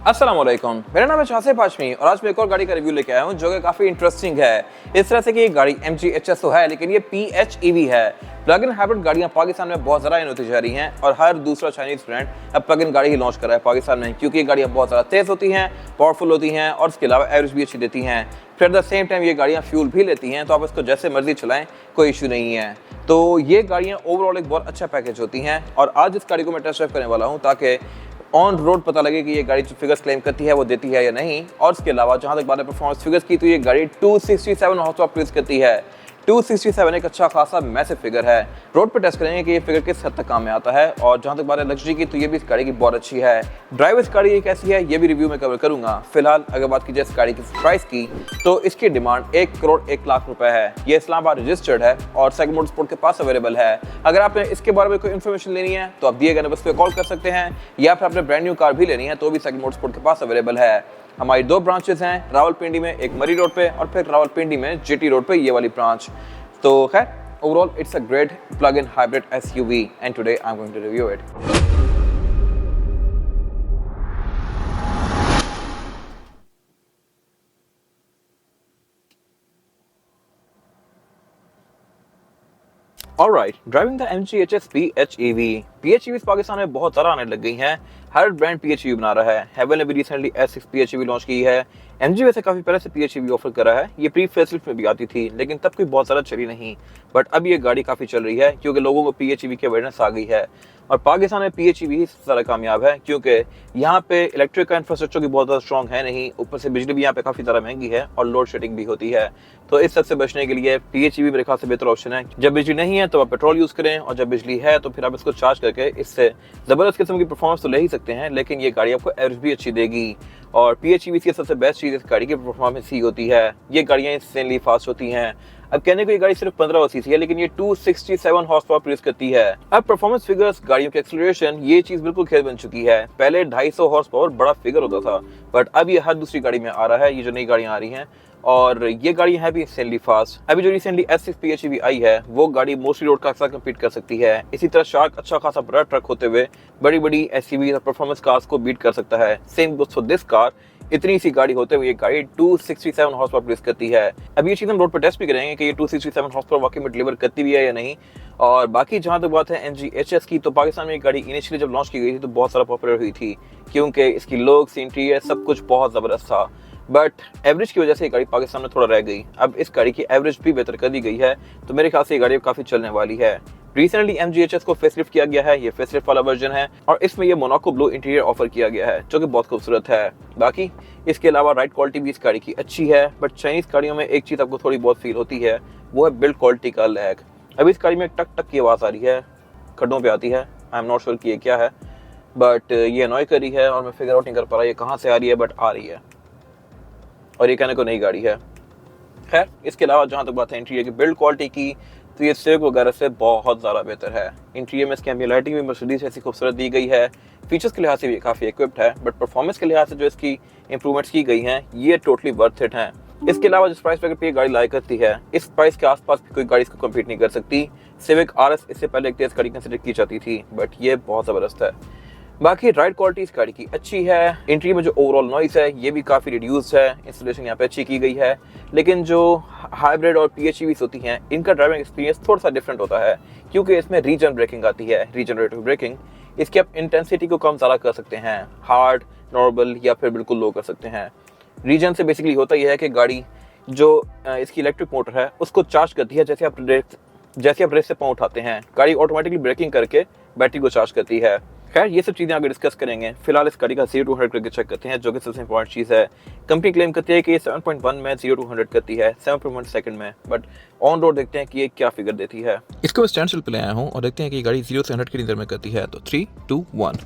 अस्सलाम वालेकुम, मेरा नाम है शासिफ हाशमी और आज मैं एक और गाड़ी का रिव्यू लेके आया हूँ जो कि काफ़ी इंटरेस्टिंग है। इस तरह से कि ये गाड़ी MG HS तो है लेकिन ये PHEV है। प्लग इन हाइब्रिड गाड़ियाँ पाकिस्तान में बहुत ज़्यादा इन होती जा रही हैं और हर दूसरा चाइनीज़ ब्रांड अब प्लग इन गाड़ी ही लॉन्च कर रहा है पाकिस्तान में, क्योंकि ये गाड़ियाँ बहुत ज़्यादा तेज़ होती हैं, पावरफुल होती हैं और इसके अलावा एवरेज भी अच्छी देती हैं। फिर एट द सेम टाइम ये गाड़ियाँ फ्यूल भी लेती हैं, तो आप इसको जैसे मर्जी चलाएं, कोई इशू नहीं है। तो ये गाड़ियाँ ओवरऑल एक बहुत अच्छा पैकेज होती हैं और आज इस गाड़ी को मैं टेस्ट ड्राइव करने वाला हूँ ताकि ऑन रोड पता लगे कि ये गाड़ी जो फिगर्स क्लेम करती है वो देती है या नहीं। और इसके अलावा जहाँ तक बात है परफॉर्मेंस फिगर्स की, तो ये गाड़ी 267 हॉर्स पावर प्रोड्यूस करती है। 267 एक अच्छा खासा मैसिव फिगर है। रोड पे टेस्ट करेंगे कि ये फिगर किस हद तक काम में आता है। और जहाँ तक बात है लग्जरी की, तो ये भी इस गाड़ी की बहुत अच्छी है। ड्राइव इस गाड़ी कैसी है ये भी रिव्यू में कवर करूंगा। फिलहाल अगर बात की जाए इस गाड़ी की प्राइस की, तो इसकी डिमांड 1 करोड़ 1 लाख रुपए है। ये इस्लामाबाद रजिस्टर्ड है और सेगमेंट मोटरस्पोर्ट के पास अवेलेबल है। अगर आपने इसके बारे में कोई इन्फॉर्मेशन लेनी है तो आप दिए गए नंबर पे कॉल कर सकते हैं, या फिर आपने ब्रांड न्यू कार भी लेनी है तो भी सेगमेंट मोटरस्पोर्ट के पास अवेलेबल है। हमारी 2 ब्रांचेस हैं, रावलपिंडी में एक मरी रोड पे और फिर रावलपिंडी में GT रोड पे ये वाली ब्रांच। तो खैर overall it's a great plug-in hybrid SUV and today I'm going to review it. Alright, driving the MG HS PHEV. PHEVs Pakistan में बहुत तरह आने लग गई हैं। हर ब्रांड PHEV बना रहा है। हेवन ने भी रिसेंटली S6 PHEV लॉन्च की है। MG वैसे काफी पहले से PHEV ऑफर कर रहा है। ये प्री फेसलिफ्ट में भी आती थी लेकिन तब कोई बहुत ज़्यादा चली नहीं, बट अब ये गाड़ी काफी चल रही है क्योंकि लोगों को PHEV की अवेयरनेस आ गई है। और पाकिस्तान में PHEV ही सबसे ज़्यादा कामयाब है क्योंकि यहाँ पे इलेक्ट्रिक का इंफ्रास्ट्रक्चर की बहुत ज़्यादा स्ट्रॉन्ग है नहीं, ऊपर से बिजली भी यहाँ पे काफ़ी ज़्यादा महंगी है और लोड शेडिंग भी होती है। तो इस सब से बचने के लिए PHEV मेरे ख्याल से बेहतर ऑप्शन है। जब बिजली नहीं है तो आप पेट्रोल यूज़ करें और जब बिजली है तो फिर आप इसको चार्ज करके इससे ज़बरदस्त किस्म की परफॉर्मेंस तो ले ही सकते हैं, लेकिन ये गाड़ी आपको एवरेज भी अच्छी देगी। और PHEV की सबसे बेस्ट चीज़ इस गाड़ी की परफॉर्मेंस ही होती है। ये गाड़ियाँ इंस्टेंटली फास्ट होती हैं। अब कहने को ये गाड़ी सिर्फ 15 सीसी है लेकिन ये 267 हॉर्स पावर प्रोड्यूस करती है। अब परफॉर्मेंस फिगर्स, गाड़ियों की एक्सीलरेशन, ये चीज बिल्कुल खेल बन चुकी है। पहले 250 हॉर्स पावर बड़ा फिगर होता था, बट अब ये हर दूसरी गाड़ी में आ रहा है, ये जो नई गाड़ियां आ रही हैं। और ये गाड़ी है भी इंस्टेंटली फास्ट। अभी जो रिसेंटली S6 PHEV आई है वो गाड़ी मोस्टली रोड का साथ कम्पीट कर सकती है। इसी तरह शार्क अच्छा खासा बड़ा ट्रक होते हुए बड़ी बड़ी SUV और परफॉर्मेंस कार्स को बीट कर सकता है। Same goes for this car. इतनी सी गाड़ी होते हुए ये गाड़ी 267 हॉर्स पावर प्रोड्यूस करती है। अब ये चीज़ हम रोड पर टेस्ट भी करेंगे कि ये 267 हॉर्स पावर वाकई में डिलीवर करती भी है या नहीं। और बाकी जहाँ तक बात है MG HS की, तो पाकिस्तान में ये गाड़ी इनिशियली जब लॉन्च की गई थी तो बहुत सारा पॉपुलर हुई थी क्योंकि इसकी लुक्स, इंटीरियर सब कुछ बहुत ज़बरदस्त था। बट एवरेज की वजह से ये गाड़ी पाकिस्तान में थोड़ा रह गई। अब इस गाड़ी की एवरेज भी बेहतर कर दी गई है, तो मेरे ख्याल से ये गाड़ी काफ़ी चलने वाली है। रिसेंटली MG HS को फेसलिफ्ट किया गया है, ये फेसलिफ्ट वाला वर्जन है और इसमें ये मोनाको ब्लू इंटीरियर ऑफर किया गया है जो कि बहुत खूबसूरत है। बाकी इसके अलावा राइड क्वालिटी भी इस गाड़ी की अच्छी है, बट चाइनीज गाड़ियों में एक चीज़ आपको थोड़ी बहुत फील होती है, वो है बिल्ड क्वालिटी का लैग। अभी इस गाड़ी में टक टक की आवाज़ आ रही है, खड्डों पे आती है। आई एम नॉट श्योर कि ये क्या है, बट ये अनॉय कर रही है और मैं फिगर आउट नहीं कर पा रहा ये कहाँ से आ रही है, बट आ रही है और ये कहने को नई गाड़ी है। खैर इसके अलावा जहाँ तक बात है इंटीरियर की बिल्ड क्वालिटी की, तो ये सिविक वगैरह से बहुत ज़्यादा बेहतर है। इंटीरियर में इसकी एम्बिएंट लाइटिंग भी मर्सिडीज ऐसी खूबसूरत दी गई है। फीचर्स के लिहाज से भी काफ़ी इक्विप्ड है, बट परफॉर्मेंस के लिहाज से जो इसकी इंप्रूवमेंट्स की गई हैं ये टोटली वर्थ इट हैं। इसके अलावा जिस प्राइस पर ये गाड़ी लाई करती है, इस प्राइस के आसपास भी कोई गाड़ी इसको कम्पीट नहीं कर सकती। सिविक RS इससे पहले एक तेज़ गाड़ी कंसिडर की जाती थी, बट ये बहुत ज़बरदस्त है। बाकी राइड क्वालिटी इस गाड़ी की अच्छी है। इंटीरियर में जो ओवरऑल नॉइस है ये भी काफ़ी रिड्यूस है। इंस्टॉलेशन यहाँ पे अच्छी की गई है, लेकिन जो हाइब्रिड और PHEVs होती हैं इनका ड्राइविंग एक्सपीरियंस थोड़ा सा डिफरेंट होता है क्योंकि इसमें रीजन ब्रेकिंग आती है, रीजनरेटिव ब्रेकिंग। इसकी आप इंटेंसिटी को कम ज़्यादा कर सकते हैं, हार्ड, नॉर्मल या फिर बिल्कुल लो कर सकते हैं। रीजन से बेसिकली होता यह है कि गाड़ी जो इसकी इलेक्ट्रिक मोटर है उसको चार्ज करती है। जैसे आप रेस से पाँव उठाते हैं, गाड़ी ऑटोमेटिकली ब्रेकिंग करके बैटरी को चार्ज करती है। खैर ये सब चीज़ें आगे डिस्कस करेंगे। फिलहाल इस गाड़ी का 0 to 100 करके चेक करते हैं, जो कि सबसे इंपॉर्टेंट चीज़ है। कंपनी क्लेम करती है कि ये 7.1 में 0 to 100 करती है, 7.1 सेकंड में, बट ऑन रोड देखते हैं कि ये क्या फिगर देती है। इसको मैं स्टैंड स्टिल पे ले आया हूँ और देखते हैं कि ये गाड़ी 0 से 100 के अंदर में करती है। तो 3, 2, 1।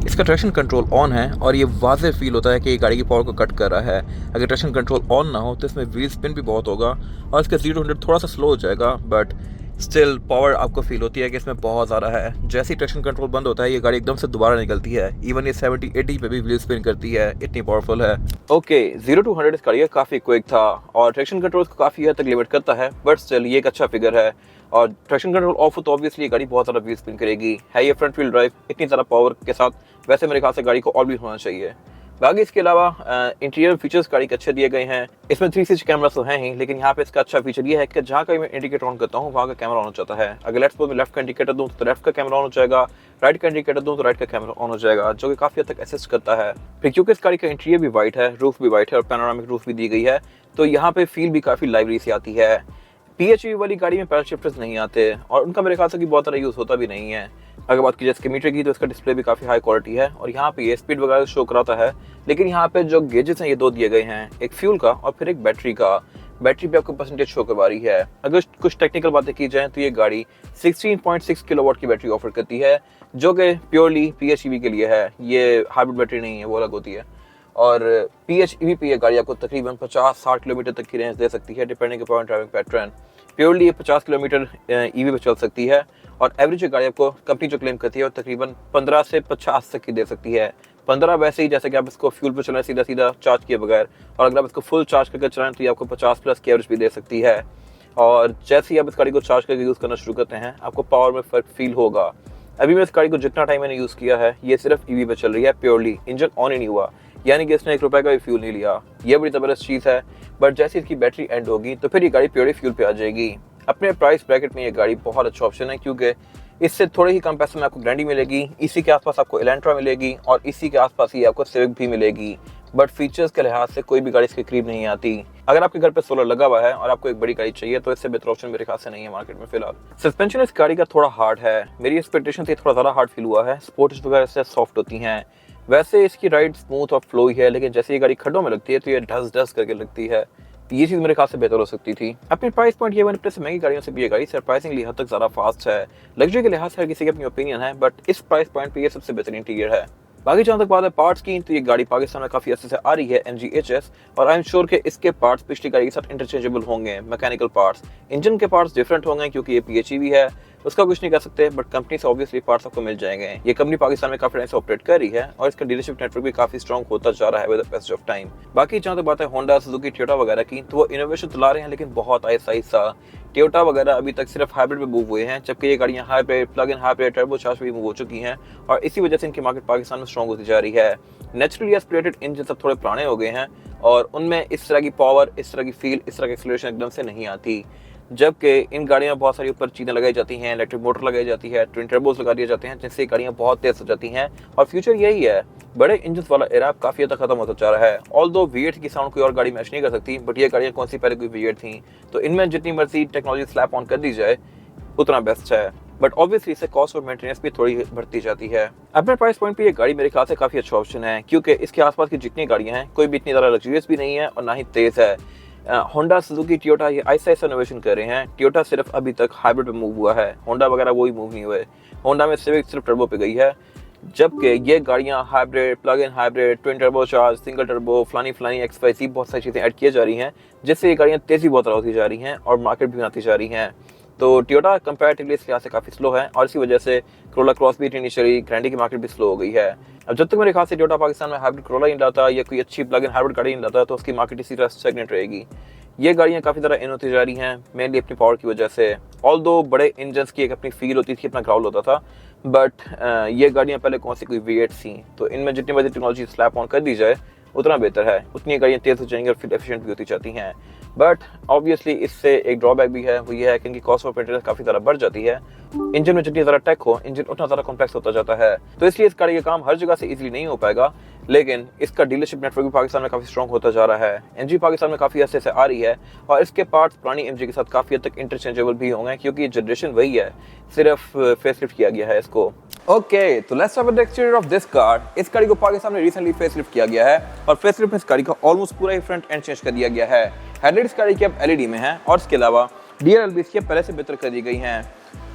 इसका ट्रैक्शन कंट्रोल ऑन है और ये वाज़े फील होता है कि ये गाड़ी की पावर को कट कर रहा है। अगर ट्रैक्शन कंट्रोल ऑन ना हो तो इसमें व्हील स्पिन भी बहुत होगा और इसका 0 to 100 थोड़ा सा स्लो हो जाएगा, बट स्टिल पावर आपको फील होती है कि इसमें बहुत ज़्यादा है। जैसे ही ट्रैक्शन कंट्रोल बंद होता है ये गाड़ी एकदम से दोबारा निकलती है। इवन ये 70-80 पे भी व्हील स्पिन करती है, इतनी पावरफुल है। ओके, 0 to 100 इस गाड़ी का काफ़ी क्विक था और ट्रैक्शन कंट्रोल को काफ़ी हद तक लिमिट करता है, बट स्टिल ये एक अच्छा फिगर है। और ट्रैक्शन कंट्रोल ऑफ हो तो ऑब्वियसली गाड़ी बहुत ज़्यादा व्हील स्पिन करेगी। है ये फ्रंट व्हील ड्राइव, इतनी ज़्यादा पावर के साथ वैसे मेरे ख्याल से गाड़ी को और भी होना चाहिए। बाकी इसके अलावा इंटीरियर फीचर्स गाड़ी के अच्छे दिए गए हैं। इसमें 360 कैमरा तो हैं ही, लेकिन यहाँ पे इसका अच्छा फीचर ये है कि जहाँ कहीं मैं इंडिकेटर ऑन करता हूँ वहाँ का कैमरा ऑन हो जाता है। अगर लेफ्ट में लेफ्ट का इंडिकेटर दूँ तो लेफ्ट का कैमरा ऑन हो जाएगा, राइट का इंडिकेटर दूँ तो राइट का कैमरा ऑन हो जाएगा, जो कि काफ़ी हद तक असिस्ट करता है। फिर क्योंकि इस गाड़ी का इंटीरियर भी वाइट है, रूफ भी वाइट है और पैनोरामिक रूफ भी दी गई है, तो यहाँ पे फील भी काफ़ी लाइवली सी आती है। PHEV वाली गाड़ी में पैडल शिफ्टर्स नहीं आते और उनका मेरे ख्याल से बहुत ज़्यादा यूज़ होता भी नहीं है। अगर बात की जाए इसके मीटर की तो इसका डिस्प्ले भी काफ़ी हाई क्वालिटी है और यहाँ पे ये स्पीड वगैरह शो कराता है, लेकिन यहाँ पे जो गेजेस हैं ये दो दिए गए हैं, एक फ्यूल का और फिर एक बैटरी का। बैटरी पे आपको परसेंटेज शो करवा रही है। अगर कुछ टेक्निकल बातें की जाए तो ये गाड़ी 16.6 किलोवाट की बैटरी ऑफर करती है, जो कि प्योरली PHEV के लिए है। ये हाइब्रिड बैटरी नहीं है, वो अलग होती है। और PHEV पे ये गाड़ी आपको तकरीबन 50-60 किलोमीटर तक की रेंज दे सकती है, depending upon driving pattern. Purely ये 50 किलोमीटर EV पे चल सकती है और एवरेज गाड़ी आपको कंपनी जो क्लेम करती है वो तकरीबन 15 से 50 तक की दे सकती है। 15 वैसे ही जैसे कि आप इसको फ्यूल पर चलाएं सीधा सीधा चार्ज किए बगैर, और अगर आप इसको फुल चार्ज करके चलाएं तो ये आपको 50 प्लस की एवरेज भी दे सकती है। और जैसे ही आप इस गाड़ी को चार्ज करके यूज़ करना शुरू करते हैं आपको पावर में फ़र्क फील होगा। अभी मैं इस गाड़ी को जितना टाइम मैंने यूज़ किया है ये सिर्फ EV पे चल रही है, प्योरली इंजन ऑन ही नहीं हुआ, यानी कि इसने 1 रुपए का भी फ्यूल नहीं लिया। ये बड़ी ज़बरदस्त चीज़ है। बट जैसे इसकी बैटरी एंड होगी तो फिर ये गाड़ी प्योरली फ्यूल पे आ जाएगी। अपने प्राइस ब्रैकेट में ये गाड़ी बहुत अच्छा ऑप्शन है, क्योंकि इससे थोड़े ही कम पैसे में आपको ग्रैंडी मिलेगी, इसी के आसपास आपको एलेंट्रा मिलेगी और इसी के आसपास ही आपको सिविक भी मिलेगी। बट फीचर्स के लिहाज से कोई भी गाड़ी इसके करीब नहीं आती। अगर आपके घर पे सोलर लगा हुआ है और आपको एक बड़ी गाड़ी चाहिए तो इससे बेहतर ऑप्शन मेरे ख्याल से नहीं है मार्केट में फिलहाल। सस्पेंशन इस गाड़ी का थोड़ा हार्ड है, मेरी एक्सपेक्टेशन से थोड़ा ज़्यादा हार्ड फील हुआ है। स्पोर्ट्स वगैरह से सॉफ्ट होती हैं, वैसे इसकी राइड स्मूथ और फ्लो ही है, लेकिन जैसे ये गाड़ी खड्डों में लगती है तो ये ढस ढस करके लगती है। ये चीज़ मेरे ख्याल से बेहतर हो सकती थी। अपने प्राइस पॉइंट ये 1 से महंगी गाड़ियों से भी ये गाड़ी सरप्राइजिंगली हद तक ज़्यादा फास्ट है। लग्जरी के लिहाज से हर किसी की अपनी ओपिनियन है, बट इस प्राइस पॉइंट पे ये सबसे बेहतरीन इंटीरियर है। बाकी जहाँ तक बात है पार्ट्स की, तो ये गाड़ी पाकिस्तान में काफ़ी अच्छे से आ रही है MGHS, और आई एम श्योर कि इसके पार्ट्स पिछली गाड़ी के साथ इंटरचेंजेबल होंगे। मैकेनिकल पार्ट्स, इंजन के पार्ट्स डिफरेंट होंगे क्योंकि ये PHEV है, उसका कुछ नहीं कह सकते, बट कंपनी से ऑब्वियसली पार्ट्स आपको मिल जाएंगे। ये कंपनी पाकिस्तान में काफी टाइम से ऑपरेट कर रही है और इसका डीलरशिप नेटवर्क भी काफी स्ट्रॉन्ग होता जा रहा है with the passage of time. बाकी जहाँ तक बात है होंडा, सुजुकी, टोयोटा वगैरह की, तो वो इनोवेशन तो ला रहे हैं लेकिन बहुत आहिस्ता। टोयोटा वगैरह अभी तक सिर्फ हाइब्रिड में मूव हुए हैं, जबकि ये गाड़ियाँ hybrid, plug in hybrid, turbocharge भी मूव हो चुकी हैं और इसी वजह से इनकी मार्केट पाकिस्तान में स्ट्रॉन्ग होती जा रही है। नेचुरली एस्पिरेटेड इंजन सब थोड़े पुराने हो गए हैं और उनमें इस तरह की पावर, इस तरह की फील, इस तरह की एक्सेलरेशन एकदम से नहीं आती, जबकि इन गाड़ियों में बहुत सारी ऊपर चीज़ें लगाई जाती हैं, इलेक्ट्रिक मोटर लगाई जाती है, ट्विन टर्बोस लगा दिए जाते हैं, जिससे गाड़ियाँ बहुत तेज हो जाती हैं। और फ्यूचर यही है, बड़े इंजन वाला एरा काफ़ी हद तक खत्म होता जा रहा है। ऑल्दो V8 की साउंड कोई और गाड़ी मैच नहीं कर सकती, बट ये गाड़ियाँ कौन सी पहले कोई V8 थी, तो इनमें जितनी मर्जी टेक्नोलॉजी स्लैप ऑन कर दी जाए उतना बेस्ट है। बट ऑब्वियसली इससे कॉस्ट और मेंटेनेंस भी थोड़ी बढ़ती जाती है। अपने प्राइस पॉइंट पे ये गाड़ी मेरे ख्याल से काफ़ी अच्छा ऑप्शन है, क्योंकि इसके आसपास की जितनी गाड़ियाँ हैं कोई भी इतनी ज़्यादा लग्जरियस भी नहीं है और ना ही तेज़ है। होंडा, सुजुकी, टोयोटा ये ऐसा इनोवेशन कर रहे हैं। टोयोटा सिर्फ अभी तक हाइब्रिड पे मूव हुआ है, होंडा वगैरह वो ही मूव नहीं हुए। होंडा में सिर्फ टर्बो पे गई है, जबकि ये गाड़ियाँ hybrid, plug in hybrid, twin turbo charge, single turbo, फलानी XYZ बहुत सारी चीज़ें ऐड की जा रही हैं, जिससे ये गाड़ियाँ तेज़ी बहुत होती जा रही हैं और मार्केट भी बनाती जा रही हैं। तो टोयोटा कंपैरेटिवली इस लिहाज से काफ़ी स्लो है और इसी वजह से कोरोला क्रॉस भी इतनी चली, ग्रैंडी की मार्केट भी स्लो हो गई है। अब जब तक मेरे ख्याल से टोयोटा पाकिस्तान में हाइब्रिड कोरोला नहीं लाता या कोई अच्छी प्लग इन हाइब्रिड गाड़ी नहीं लाता तो उसकी मार्केट इसी तरह स्टैग्नेंट रहेगी। ये गाड़ियाँ काफ़ी ज़्यादा इन होती जा रही हैं, मेनली अपनी पावर की वजह से। ऑल्दो बड़े इंजन की एक अपनी फील होती थी, अपना ग्राउल होता था, बट ये गाड़ियाँ पहले कौन सी कोई V8 थी, तो इनमें जितनी बड़ी टेक्नोलॉजी स्लैप ऑन कर दी जाए उतना बेहतर है, उतनी गाड़ियाँ तेज़ हो जाएंगी और फिर एफिशिएंट भी होती जाती हैं। बट ऑब्वियसली इससे एक ड्रॉबैक भी है, वो ये है कि इनकी कॉस्ट ऑफ मेंटेनेंस काफ़ी ज़्यादा बढ़ जाती है। इंजन में जितनी ज़्यादा टेक हो, इंजन उतना ज़्यादा कॉम्प्लेक्स होता जाता है, तो इसलिए इस गाड़ी का काम हर जगह से इजीली नहीं हो पाएगा, लेकिन इसका डीलरशिप नेटवर्क भी पाकिस्तान में काफ़ी स्ट्रॉन्ग होता जा रहा है। MG पाकिस्तान में काफ़ी अच्छे से आ रही है और इसके पार्ट्स पुरानी MG के साथ काफ़ी हद तक इंटरचेंजेबल भी होंगे, क्योंकि जनरेशन वही है, सिर्फ फेसलिफ्ट किया गया है इसको। ओके, तो let's have a exterior of this car. इस गाड़ी को पाकिस्तान में रिसेंटली फेसलिफ्ट किया गया है और फेसलिफ्ट में इस गाड़ी का ऑलमोस्ट पूरा ही फ्रंट एंड चेंज कर दिया गया है। हेडलाइट इस गाड़ी की अब LED में है और इसके अलावा DRL भी इसकी पहले से बेहतर कर दी गई हैं।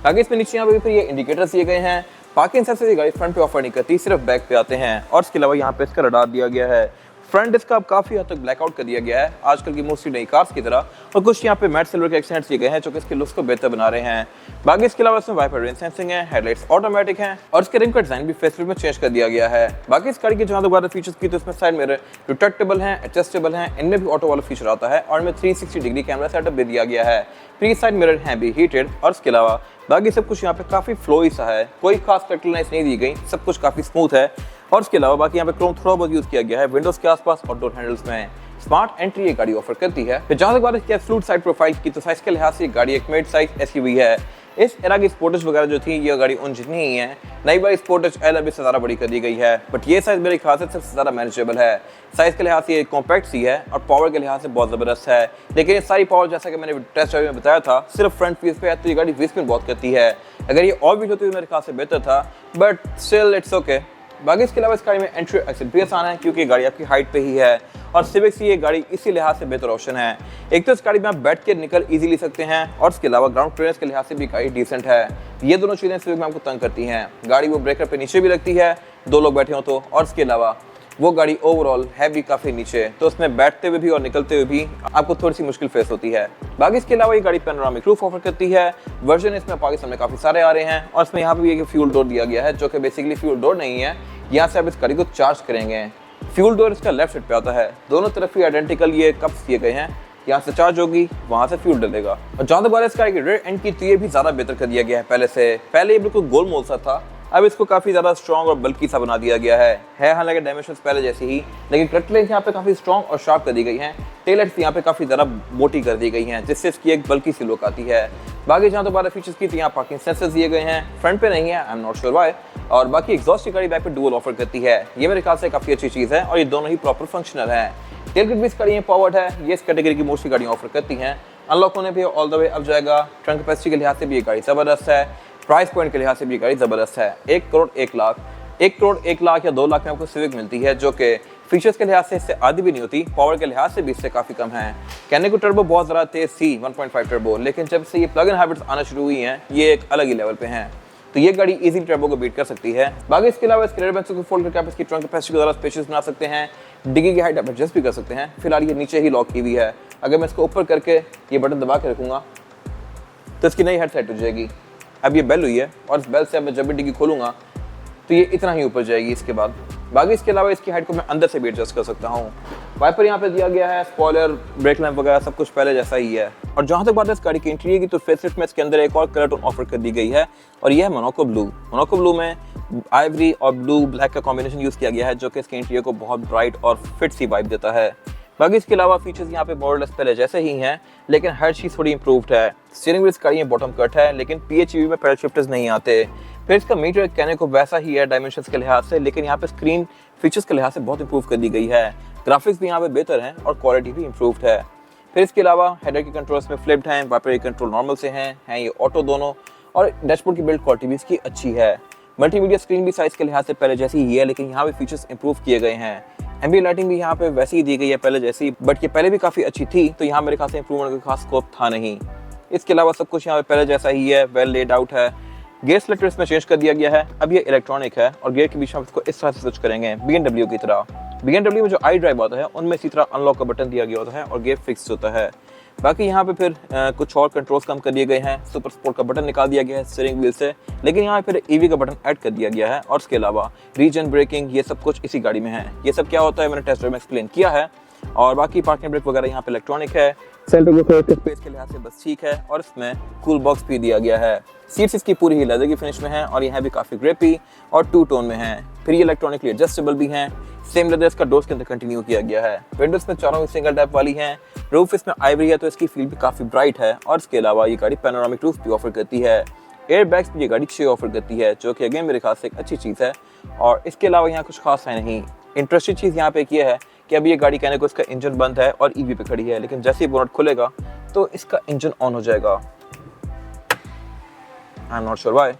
आगे इसमें नीचे यहाँ पे फिर ये इंडिकेटर्स दिए गए हैं। पार्किंग सेंसर ये गाड़ी फ्रंट पे ऑफर नहीं करती, सिर्फ बैक पे आते हैं और इसके अलावा यहाँ पे इसका रडार दिया गया है। फ्रंट डिस्क का अब काफी हद तक ब्लैकआउट कर दिया गया है आजकल की मोस्टली नई कार्स की तरह, और कुछ यहाँ पे मैट सिल्वर के एक्सेंट्स दिए गए हैं जो कि इसके लुक्स को बेहतर बना रहे हैं। बाकी इसके अलावा इसमें वाइपर रेन सेंसिंग है, हेडलाइट्स ऑटोमेटिक हैं और इसके रिम का डिजाइन भी फेसलिफ्ट में चेंज कर दिया गया है। बाकी इस गाड़ी के जहां दोबारा फीचर्स की तो इसमें साइड मिरर रिट्रैक्टेबल हैं, एडजस्टेबल हैं, इनमें भी ऑटो वाला फीचर आता है और इनमें 360 डिग्री कैमरा सेटअप भी दिया गया है। प्री साइड मिरर हैं भी हीटेड और इसके अलावा बाकी सब कुछ यहाँ पे काफी फ्लोई सा है, कोई खास कटलनेस नहीं दी गई, सब कुछ काफी स्मूथ है। और इसके अलावा बाकी यहाँ पे क्रोम थोड़ा बहुत यूज किया गया है विंडोज के आसपास और डोर हैंडल्स में। स्मार्ट एंट्री ये गाड़ी ऑफर करती है। फिर जहां तक बात है एब्सोल्यूट साइड प्रोफाइल की तो साइज के लिहाज से गाड़ी एक मिड साइज एसयूवी है। इस एरा की स्पोर्टेज वगैरह जो थी ये गाड़ी उन जितनी ही है, नई बार स्पोर्टेज एल अभी से ज़्यादा बड़ी कर दी गई है, बट ये साइज मेरे ख्याल से सबसे ज़्यादा मैनेजेबल है। साइज के लिहाज से ये कॉम्पैक्ट सी है और पावर के लिहाज से बहुत ज़बरदस्त है, लेकिन ये सारी पावर जैसा कि मैंने टेस्ट ड्राइव में बताया था सिर्फ फ्रंट व्हील्स पे है, तो ये गाड़ी व्हील स्पिन बहुत करती है। अगर ये और व्हील होती तो मेरे ख्याल से बेहतर था, बट स्टिल इट्स ओके। बाकी इसके अलावा इस गाड़ी में एंट्री एक्सिट भी आसान है क्योंकि गाड़ी आपकी हाइट पे ही है और सिविक से ये गाड़ी इसी लिहाज से बेहतर ऑप्शन है। एक तो इस गाड़ी में आप बैठ के निकल इजीली सकते हैं और इसके अलावा ग्राउंड क्लियरेंस के लिहाज से भी गाड़ी डिसेंट है। ये दोनों चीज़ें सिविक में आपको तंग करती हैं। गाड़ी वो ब्रेकर पे नीचे भी लगती है, दो लोग बैठे हो तो, और इसके अलावा वो गाड़ी ओवरऑल है भी काफ़ी नीचे, तो उसमें बैठते हुए भी और निकलते हुए भी आपको थोड़ी सी मुश्किल फेस होती है। बाकी इसके अलावा ये गाड़ी पैनोरामिक रूफ ऑफर करती है। वर्जन इसमें पाकिस्तान में काफ़ी सारे आ रहे हैं और इसमें यहाँ पे भी एक फ्यूल डोर दिया गया है जो कि बेसिकली फ्यूल डोर नहीं है, यहाँ से आप इस गाड़ी को चार्ज करेंगे। फ्यूल डोर इसका लेफ्ट साइड पे आता है, दोनों तरफ ही आइडेंटिकल ये कप्स दिए गए हैं, यहाँ से चार्ज होगी वहाँ से फ्यूल डलेगा। और जहाँ तक बात है इसका रेयर एंड की तो ये भी ज़्यादा बेहतर कर दिया गया है पहले से। पहले ये बिल्कुल गोल मोल सा था, अब इसको काफी ज्यादा स्ट्रॉन्ग और बल्कि सा बना दिया गया है हालांकि डायमेंशंस पहले जैसे ही, लेकिन कटलेट यहाँ पे काफी स्ट्रॉन्ग और शार्प कर दी गई हैं। टेललाइट्स यहाँ पे काफी ज्यादा मोटी कर दी गई हैं जिससे इसकी एक बल्कि सी लुक आती है। बाकी जहाँ तो बारह फीचर्स की तो यहाँ पार्किंग सेंसर्स दिए गए हैं, फ्रंट पे नहीं है, I am not sure why. और बाकी एग्जॉस्ट की गाड़ी बैक पे डुअल ऑफर करती है, ये मेरे ख्याल से काफी अच्छी चीज है और ये दोनों ही प्रॉपर फंक्शनल है। टेलगेट भी इस गाड़ी में पावर्ड है, ये इस कैटेगरी की मोस्टली गाड़ियाँ ऑफर करती हैं। अनलॉक होने पे ऑल द वे अब जाएगा। ट्रंक कैपेसिटी के लिहाज से भी ये गाड़ी जबरदस्त है, प्राइस पॉइंट के लिहाज से भी गाड़ी जबरदस्त है। 1 करोड़ 1 लाख, 1 करोड़ 1 लाख या 2 लाख में आपको सिविक मिलती है जो कि फीचर्स के लिहाज से इससे आधी भी नहीं होती, पावर के लिहाज से भी इससे काफी कम है। कहने को टर्बो बहुत ज़्यादा तेज थी 1.5 टर्बो, लेकिन जब से ये प्लग इन हाइब्रिड्स आना शुरू हुई हैं ये एक अलग ही लेवल पे हैं, तो ये गाड़ी इजी टर्बो को बीट कर सकती है। बाकी इसके अलावा इसके रेयर बेंचों को फोल्ड करके आप इसकी ट्रंक कैपेसिटी को ज़्यादा स्पेशियस बना सकते हैं, डिग्गी की हाइट आप एडजस्ट भी कर सकते हैं। फिलहाल ये नीचे ही लॉक की हुई है, अगर मैं इसको ऊपर करके ये बटन दबा के रखूँगा तो इसकी नई हेड सेट हो जाएगी। अब ये बेल हुई है और इस बेल से अब मैं जब भी डिग्गी खोलूँगा तो ये इतना ही ऊपर जाएगी इसके बाद। बाकी इसके अलावा इसकी हाइट को मैं अंदर से भी एडजस्ट कर सकता हूँ। वाइपर यहाँ पे दिया गया है, स्पॉइलर, ब्रेक लैंप वगैरह सब कुछ पहले जैसा ही है। और जहाँ तक बात है इस गाड़ी की इंटीरियर की तो फेसलिफ्ट में इसके अंदर एक और कलर टोन ऑफर कर दी गई है और यह है मोनाको ब्लू। मोनाको ब्लू में आइवरी और ब्लू ब्लैक का कॉम्बिनेशन यूज़ किया गया है जो कि इसके इंटीरियर को बहुत ब्राइट और फिट सी वाइब देता है। बाकी इसके अलावा फीचर्स यहाँ पे मॉडल्स पहले जैसे ही हैं, लेकिन हर चीज़ थोड़ी इंप्रूव्ड है। स्टीयरिंग व्हील इस गाड़ी में बॉटम कट है, लेकिन PHEV में पैडल शिफ्टर्स नहीं आते। फिर इसका मीटर कहने को वैसा ही है डायमेंशंस के लिहाज से, लेकिन यहाँ पे स्क्रीन फीचर्स के लिहाज से बहुत इंप्रूव कर दी गई है। ग्राफिक्स भी यहाँ पे बेहतर हैं और क्वालिटी भी इंप्रूव्ड है। फिर इसके अलावा हेडर के कंट्रोल्स में फ्लिप्ड हैं, वाइपर के कंट्रोल नॉर्मल से हैं ये ऑटो दोनों, और डैशबोर्ड की बिल्ड क्वालिटी भी इसकी अच्छी है। मल्टीमीडिया स्क्रीन भी साइज के लिहाज से पहले जैसी ही है, लेकिन यहाँ पे फीचर्स इंप्रूव किए गए हैं। एम्बिएंट लाइटिंग भी यहाँ पे वैसे ही दी गई है पहले जैसी, बट ये पहले भी काफ़ी अच्छी थी, तो यहाँ मेरे ख्याल से इंप्रूवमेंट का खास स्कोप था नहीं। इसके अलावा सब कुछ यहाँ पे पहले जैसा ही है, वेल लेड आउट है। गियर सेलेक्टर इसमें चेंज कर दिया गया है, अब ये इलेक्ट्रॉनिक है और गियर के बीच में इसको इस तरह से स्विच करेंगे BMW की तरह। BMW में जो आई ड्राइव आता है उनमें इसी तरह अनलॉक का बटन दिया गया होता है और गियर फिक्स होता है। बाकी यहाँ पे फिर कुछ और कंट्रोल्स कम कर दिए गए हैं। सुपर स्पोर्ट का बटन निकाल दिया गया है स्टीयरिंग व्हील से, लेकिन यहाँ फिर EV का बटन ऐड कर दिया गया है और इसके अलावा रीजन ब्रेकिंग ये सब कुछ इसी गाड़ी में है। ये सब क्या होता है मैंने टेस्ट ड्राइव में एक्सप्लेन किया है। और बाकी पार्किंग ब्रेक वगैरह यहाँ पे इलेक्ट्रॉनिक है। सेंटर के स्पेस के लिहाज से बस ठीक है और इसमें कूल बॉक्स भी दिया गया है। सीट्स इसकी पूरी ही लेदर की फिनिश में है और यहाँ भी काफ़ी ग्रेपी और 2 टोन में है। फिर ये इलेक्ट्रॉनिकली एडजस्टेबल भी हैं। सेम लेदर इसका डोर्स के अंदर कंटिन्यू किया गया है। विंडोज में चारों ही सिंगल टैप वाली हैं। रूफ इसमें आइवरी है तो इसकी फील भी काफ़ी ब्राइट है और इसके अलावा ये गाड़ी पैनोरामिक रूफ भी ऑफर करती है। एयर बैग्स भी ये गाड़ी 6 ऑफर करती है जो कि अगेन मेरे ख्याल से एक अच्छी चीज़ है। और इसके अलावा यहाँ कुछ खास है नहीं। इंटरेस्टिंग चीज़ यहाँ पे एक ये है कि अभी ये गाड़ी कहने को इसका इंजन बंद है और EV पे खड़ी है, लेकिन जैसे ही बोनट खुलेगा तो इसका इंजन ऑन हो जाएगा। I am not sure why.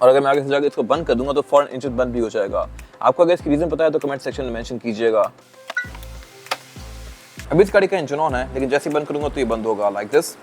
और अगर मैं आगे से जाकर इसको बंद कर दूंगा तो फौरन इंजन बंद भी हो जाएगा। आपको अगर इसकी रीजन पता है तो कमेंट सेक्शन में मेंशन कीजिएगा। अभी इस गाड़ी का इंजन ऑन है, लेकिन जैसे ही बंद करूंगा तो ये बंद होगा लाइक दिस।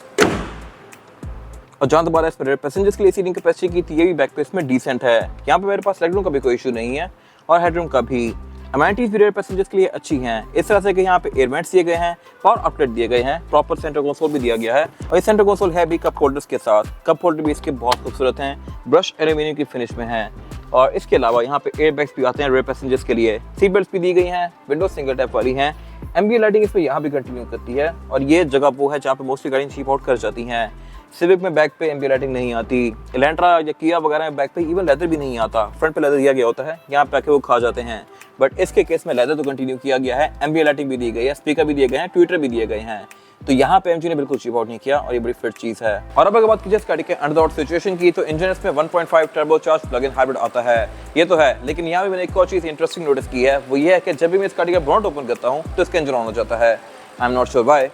और जहाँ दोबारा इस पर पैसेंजर्स के लिए सीटिंग कैपेसिटी की थी, ये भी बैक पे इसमें डिसेंट है। यहाँ पे मेरे पास लेगरूम का भी कोई इशू नहीं है और हेडरूम का भी। अमेनिटीज भी रेयर पैसेंजर्स के लिए अच्छी हैं, इस तरह से कि यहाँ पे एयर वेंट्स दिए गए हैं, पावर आउटलेट दिए गए हैं, प्रॉपर सेंटर कंसोल भी दिया गया है और ये सेंटर कंसोल है भी कप होल्डर्स के साथ। कप होल्डर भी इसके बहुत खूबसूरत हैं, ब्रश एल्यूमिनियम की फिनिश में हैं और इसके अलावा यहाँ पे एयर बैग्स भी आते हैं रेयर पैसेंजर्स के लिए। सीट बेल्ट भी दी गई हैं, विंडो सिंगल टैप वाली हैं, एम्बिएंट लाइटिंग इसमें यहाँ भी कंटिन्यू करती है और ये जगह वो है जहाँ पे मोस्टली गाड़ी चीप आउट कर जाती हैं। सिविक में बैक पे एम्बिएंट लाइटिंग नहीं आती, एलेंट्रा या किया वगैरह में बैक पे इवन लेदर भी नहीं आता, फ्रंट पे लेदर दिया गया होता है, यहाँ पे आके वो खा जाते हैं, बट इसके केस में लेदर तो कंटिन्यू किया गया है, एम्बिएंट लाइटिंग भी दी गई है, स्पीकर भी दिए गए हैं, ट्विटर भी दिए गए हैं। तो यहाँ पे एमजी ने बिल्कुल चीप आउट नहीं किया और ये बड़ी फिट चीज है। और अब अगर बात कीजिए इस गाड़ी के अंडर सिचुएशन की, तो इंजन इसमें 1.5 turbo charge plug in hybrid आता है, ये तो है, लेकिन यहाँ पे मैंने एक और चीज इंटरेस्टिंग नोटिस की है, वो ये है कि जब भी मैं इस गाड़ी का बोनट ओपन करता हूँ तो इसका इंजन ऑन हो जाता है। I am not sure why.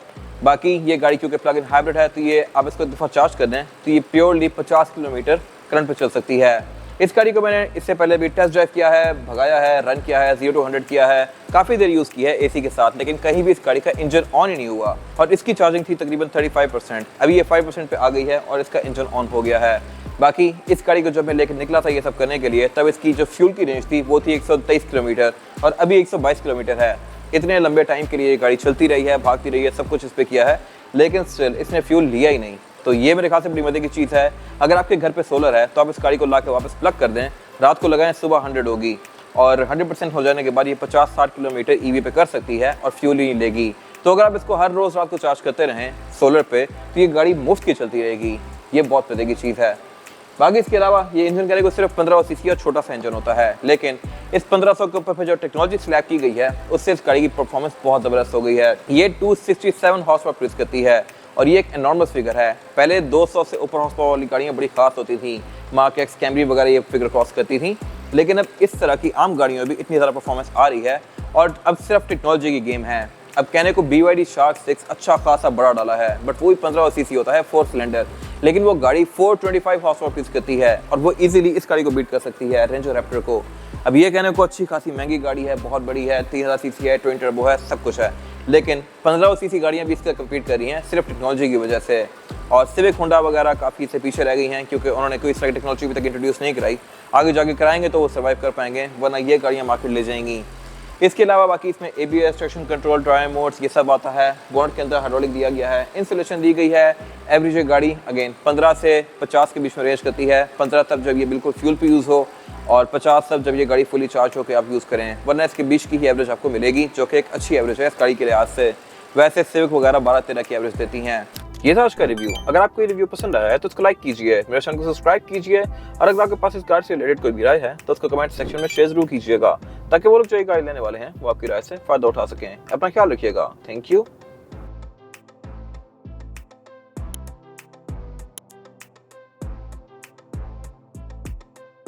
बाकी ये गाड़ी क्योंकि प्लग इन हाइब्रिड है, तो ये आप इसको एक दफा चार्ज कर दें तो ये प्योरली 50 किलोमीटर करंट पे चल सकती है। इस गाड़ी को मैंने इससे पहले भी टेस्ट ड्राइव किया है, भगाया है, रन किया है, 0 to 100 किया है, काफ़ी देर यूज़ की है एसी के साथ, लेकिन कहीं भी इस गाड़ी का इंजन ऑन ही नहीं हुआ और इसकी चार्जिंग थी तकरीबन 35%, अभी ये 5% पे आ गई है और इसका इंजन ऑन हो गया है। बाकी इस गाड़ी को जब मैं लेकर निकला था ये सब करने के लिए, तब इसकी जो फ्यूल की रेंज थी वो थी 123 किलोमीटर और अभी 122 किलोमीटर है। इतने लंबे टाइम के लिए ये गाड़ी चलती रही है, भागती रही है, सब कुछ इस पर किया है, लेकिन स्टिल इसने फ्यूल लिया ही नहीं। तो ये मेरे ख्याल से बड़ी मजे की चीज़ है। अगर आपके घर पे सोलर है तो आप इस गाड़ी को ला के वापस प्लग कर दें, रात को लगाएं, सुबह 100 होगी और 100% हो जाने के बाद ये 50-60 किलोमीटर ईवी पे कर सकती है और फ्यूल ही नहीं लेगी। तो अगर आप इसको हर रोज़ रात को चार्ज करते रहें सोलर पे तो ये गाड़ी मुफ्त की चलती रहेगी, ये बहुत मजे की चीज़ है। बाकी इसके अलावा ये इंजन गाड़ी को सिर्फ 1500 सीसी और छोटा सा इंजन होता है, लेकिन इस 1500 के ऊपर जो टेक्नोलॉजी स्लैब की गई है उससे इस गाड़ी की परफॉर्मेंस बहुत ज़बरदस्त हो गई है। ये 267 हॉर्स पावर प्रोड्यूस करती है और ये एक एनॉर्मस फिगर है। पहले 200 से ऊपर हॉर्स पावर वाली गाड़ियाँ बड़ी खास होती थी, मार्क एक्स, कैमरी वगैरह ये फिगर क्रॉस करती थी, लेकिन अब इस तरह की आम गाड़ियों में भी इतनी ज़्यादा परफॉर्मेंस आ रही है और अब सिर्फ टेक्नोलॉजी की गेम है। अब कहने को BYD शार्क 6 अच्छा खासा बड़ा डाला है, बट वो ही 1500 सीसी होता है 4 सिलेंडर, लेकिन वो गाड़ी 425 हॉर्स पावर प्रोड्यूस करती है और वो इजीली इस गाड़ी को बीट कर सकती है, रेंज रैप्टर को। अब ये कहने को अच्छी खासी महंगी गाड़ी है, बहुत बड़ी है, 3000 सीसी है, ट्विन टर्बो है, सब कुछ है, लेकिन 1500 सीसी गाड़ियाँ भी इसका कम्पीट कर रही हैं सिर्फ टेक्नोलॉजी की वजह से। और सिविक होंडा वगैरह काफ़ी से पीछे रह गई हैं क्योंकि उन्होंने कोई इस तरह की टेक्नोलॉजी अभी तक इंट्रोड्यूस नहीं कराई, आगे जाके कराएंगे तो वो सर्वाइव कर पाएंगे, वरना ये गाड़ियाँ मार्केट ले जाएंगी। इसके अलावा बाकी इसमें ABS, traction control, drive modes ये सब आता है, बोनट के अंदर हाइड्रोलिक दिया गया है, इंसुलेशन दी गई है। एवरेज गाड़ी अगेन 15 से 50 के बीच में रेंज करती है, 15 तब जब ये बिल्कुल फ्यूल पे यूज़ हो और 50 तब जब ये गाड़ी फुली चार्ज होकर आप यूज़ करें, वरना इसके बीच की ही एवरेज आपको मिलेगी, जो कि एक अच्छी एवरेज है इस गाड़ी के लिहाज से। वैसे सिविक वगैरह 12-13 की एवरेज देती हैं। ये था आज का रिव्यू। अगर आपको ये रिव्यू पसंद आया है तो उसको लाइक कीजिए, मेरे चैनल को सब्सक्राइब कीजिए और अगर आपके पास इस कार से रिलेटेड कोई भी राय है तो उसको कमेंट सेक्शन में शेयर जरूर कीजिएगा, ताकि वो लोग जो ये गाड़ी लेने वाले हैं वो आपकी राय से फायदा उठा सकें। अपना ख्याल रखिएगा। Thank you.